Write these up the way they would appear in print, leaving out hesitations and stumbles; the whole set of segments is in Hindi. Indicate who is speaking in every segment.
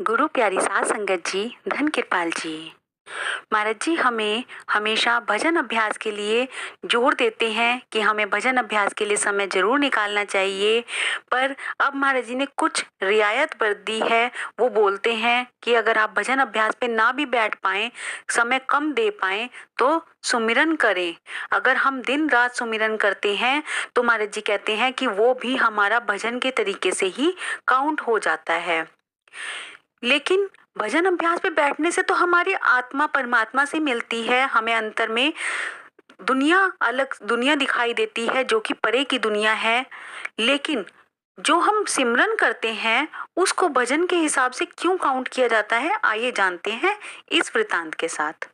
Speaker 1: गुरु प्यारी साध संगत जी, धन कृपाल जी। महाराज जी हमें हमेशा भजन अभ्यास के लिए जोर देते हैं कि हमें भजन अभ्यास के लिए समय जरूर निकालना चाहिए। पर अब महाराज जी ने कुछ रियायत बरत दी है। वो बोलते हैं कि अगर आप भजन अभ्यास पे ना भी बैठ पाएं, समय कम दे पाएं, तो सुमिरन करें। अगर हम दिन रात सुमिरन करते हैं तो महाराज जी कहते हैं कि वो भी हमारा भजन के तरीके से ही काउंट हो जाता है। लेकिन भजन अभ्यास पे बैठने से तो हमारी आत्मा परमात्मा से मिलती है। हमें अंतर में अलग दुनिया दिखाई देती है जो कि परे की दुनिया है। लेकिन जो हम सिमरन करते हैं उसको भजन के हिसाब से क्यों काउंट किया जाता है, आइए जानते हैं इस वृतांत के साथ।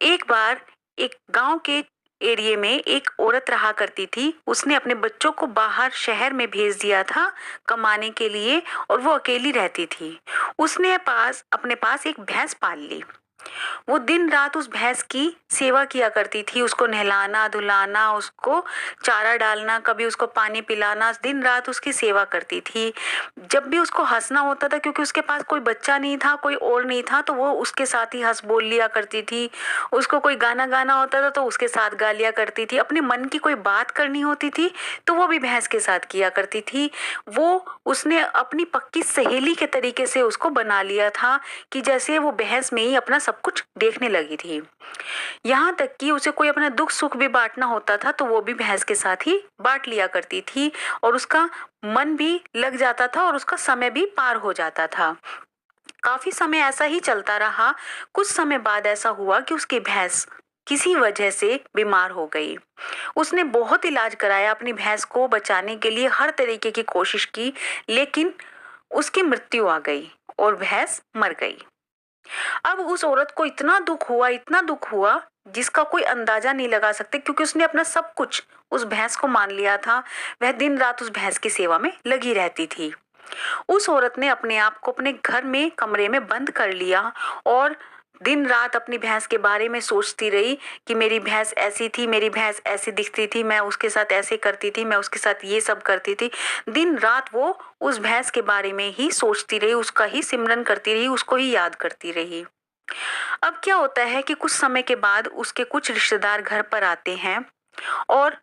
Speaker 1: एक बार एक गांव के एरिया में एक औरत रहा करती थी। उसने अपने बच्चों को बाहर शहर में भेज दिया था कमाने के लिए और वो अकेली रहती थी। उसने अपने पास एक भैंस पाल ली। वो दिन रात उस भैंस की सेवा किया करती थी, उसको नहलाना धुलाना, उसको चारा डालना, कभी उसको पानी पिलाना, दिन रात उसकी सेवा करती थी। जब भी उसको हंसना होता था, क्योंकि उसके पास कोई बच्चा नहीं था, कोई और नहीं था, तो वो उसके साथ ही हंस बोल लिया करती थी। उसको कोई गाना गाना होता था तो उसके साथ गा लिया करती थी। अपने मन की कोई बात करनी होती थी तो वो भी भैंस के साथ किया करती थी। उसने अपनी पक्की सहेली के तरीके से उसको बना लिया था कि जैसे वो भैंस में ही अपना सब कुछ देखने लगी थी। यहाँ तक कि उसे कोई अपना दुख सुख भी बांटना होता था तो वो भी भैंस के साथ ही बांट लिया करती थी और उसका मन भी लग जाता था और उसका समय भी पार हो जाता था। काफी समय ऐसा ही चलता रहा। कुछ समय बाद ऐसा हुआ कि उसकी भैंस किसी वजह से बीमार हो गई। उसने बहुत इलाज कराया, अपनी भैंस को बचाने के लिए हर तरीके की कोशिश की, लेकिन उसकी मृत्यु आ गई और भैंस मर गई। अब उस औरत को इतना दुख हुआ जिसका कोई अंदाजा नहीं लगा सकते, क्योंकि उसने अपना सब कुछ उस भैंस को मान लिया था। वह दिन रात उस भैंस की सेवा में लगी रहती थी। उस औरत ने अपने आप को अपने घर में कमरे में बंद कर लिया और दिन रात अपनी भैंस के बारे में सोचती रही कि मेरी भैंस ऐसी थी, मेरी भैंस ऐसी दिखती थी, मैं उसके साथ ऐसे करती थी, मैं उसके साथ ये सब करती थी। दिन रात वो उस भैंस के बारे में ही सोचती रही, उसका ही सिमरन करती रही, उसको ही याद करती रही। अब क्या होता है कि कुछ समय के बाद उसके कुछ रिश्तेदार घर पर आते हैं और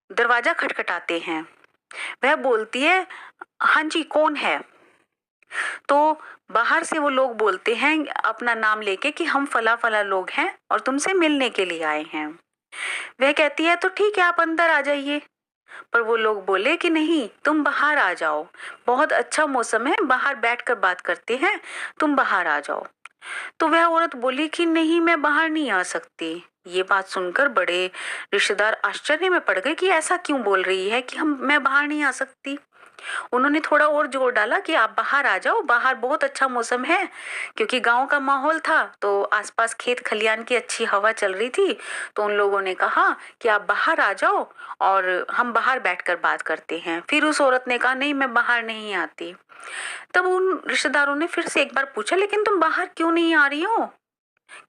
Speaker 1: दरवाजा खटखटाते हैं। वह बोलती है, हाँ जी कौन है? तो बाहर से वो लोग बोलते हैं अपना नाम लेके कि हम फला फला लोग हैं और तुमसे मिलने के लिए आए हैं। वह कहती है तो ठीक है, आप अंदर आ जाइए। पर वो लोग बोले कि नहीं, तुम बाहर आ जाओ, बहुत अच्छा मौसम है, बाहर बैठकर बात करते हैं, तुम बाहर आ जाओ। तो वह औरत बोली कि नहीं, मैं बाहर नहीं आ सकती। ये बात सुनकर बड़े रिश्तेदार आश्चर्य में पड़ गए कि ऐसा क्यों बोल रही है कि मैं बाहर नहीं आ सकती। उन्होंने थोड़ा और जोर डाला कि आप बाहर आ जाओ, बाहर बहुत अच्छा मौसम है, क्योंकि गांव का माहौल था तो आसपास खेत खलियान की अच्छी हवा चल रही थी। तो उन लोगों ने कहा कि आप बाहर आ जाओ और हम बाहर बैठकर बात करते हैं। फिर उस औरत ने कहा नहीं, मैं बाहर नहीं आती। तब उन रिश्तेदारों ने फिर से एक बार पूछा, लेकिन तुम बाहर क्यों नहीं आ रही हो,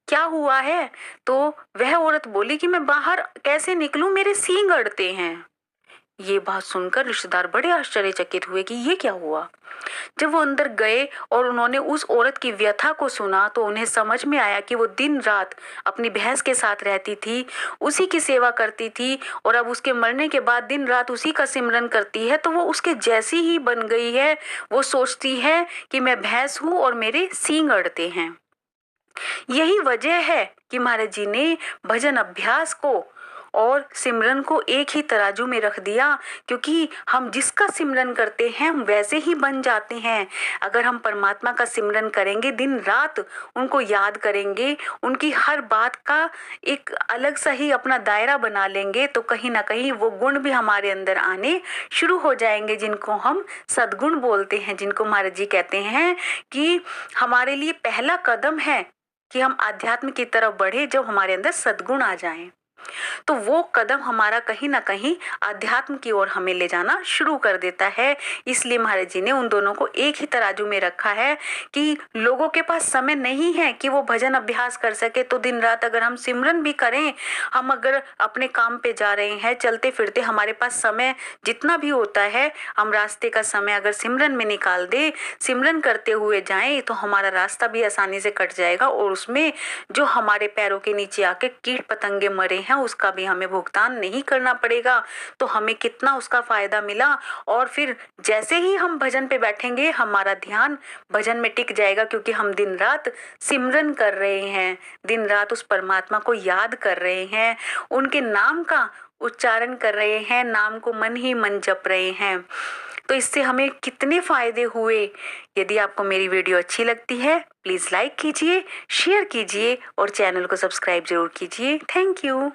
Speaker 1: क्या हुआ है? तो वह औरत बोली कि मैं बाहर कैसे निकलूं, मेरे सींग अड़ते हैं। ये बात सुनकर रिश्तेदार बड़े आश्चर्यचकित हुए कि ये क्या हुआ। जब वो अंदर गए और उन्होंने उस औरत की व्यथा को सुना तो उन्हें समझ में आया कि वो दिन रात अपनी भैंस के साथ रहती थी, उसी की सेवा करती थी और अब उसके मरने के बाद दिन रात उसी का सिमरन करती है, तो वो उसके जैसी ही बन गई है। वो सोचती है कि मैं भैंस हूं और मेरे सींग अड़ते हैं। यही वजह है कि महाराज जी ने भजन अभ्यास को और सिमरन को एक ही तराजू में रख दिया, क्योंकि हम जिसका सिमरन करते हैं हम वैसे ही बन जाते हैं। अगर हम परमात्मा का सिमरन करेंगे, दिन रात उनको याद करेंगे, उनकी हर बात का एक अलग सा ही अपना दायरा बना लेंगे, तो कहीं ना कहीं वो गुण भी हमारे अंदर आने शुरू हो जाएंगे, जिनको हम सद्गुण बोलते हैं, जिनको महाराज जी कहते हैं कि हमारे लिए पहला कदम है कि हम आध्यात्म की तरफ बढ़े जब हमारे अंदर सद्गुण आ जाएं। तो वो कदम हमारा कहीं ना कहीं आध्यात्म की ओर हमें ले जाना शुरू कर देता है। इसलिए महाराज जी ने उन दोनों को एक ही तराजू में रखा है कि लोगों के पास समय नहीं है कि वो भजन अभ्यास कर सके, तो दिन रात अगर हम सिमरन भी करें, हम अगर अपने काम पे जा रहे हैं, चलते फिरते हमारे पास समय जितना भी होता है, हम रास्ते का समय अगर सिमरन में निकाल दे, सिमरन करते हुए जाएं, तो हमारा रास्ता भी आसानी से कट जाएगा और उसमें जो हमारे पैरों के नीचे आके कीट पतंगे मरे हैं उसका भी हमें भुगतान नहीं करना पड़ेगा। तो हमें कितना उसका फायदा मिला। और फिर जैसे ही हम भजन पे बैठेंगे हमारा ध्यान भजन में टिक जाएगा, क्योंकि हम दिन रात सिमरन कर रहे हैं, दिन रात उस परमात्मा को याद कर रहे हैं, उनके नाम का उच्चारण कर रहे हैं, नाम को मन ही मन जप रहे हैं। तो इससे हमें कितने फायदे हुए। यदि आपको मेरी वीडियो अच्छी लगती है प्लीज़ लाइक कीजिए, शेयर कीजिए और चैनल को सब्सक्राइब जरूर कीजिए। Thank you.